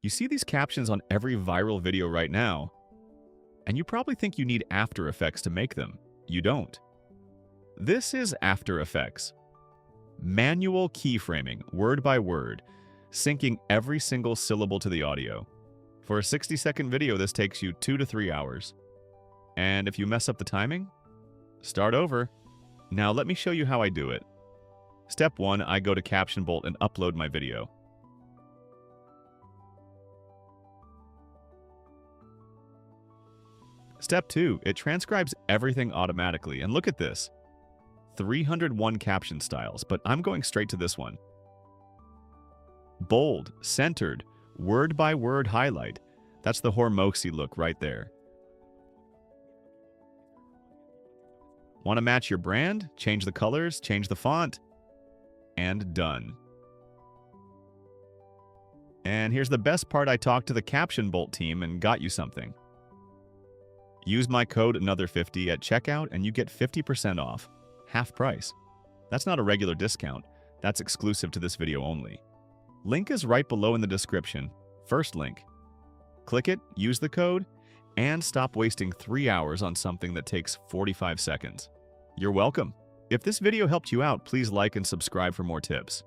You see these captions on every viral video right now, and you probably think you need After Effects to make them. You don't. This is After Effects. Manual keyframing, word by word, syncing every single syllable to the audio. For a 60-second video, this takes you 2 to 3 hours. And if you mess up the timing, start over. Now let me show you how I do it. Step 1, I go to CaptionBolt and upload my video. Step 2, it transcribes everything automatically. And look at this. 301 caption styles, but I'm going straight to this one. Bold, centered, word by word highlight. That's the Hormozi look right there. Want to match your brand? Change the colors, change the font, and done. And here's the best part, I talked to the CaptionBolt team and got you something. Use my code another50 at checkout and you get 50% off. Half price. That's not a regular discount. That's exclusive to this video only. Link is right below in the description. First link. Click it, use the code, and stop wasting 3 hours on something that takes 45 seconds. You're welcome. If this video helped you out, please like and subscribe for more tips.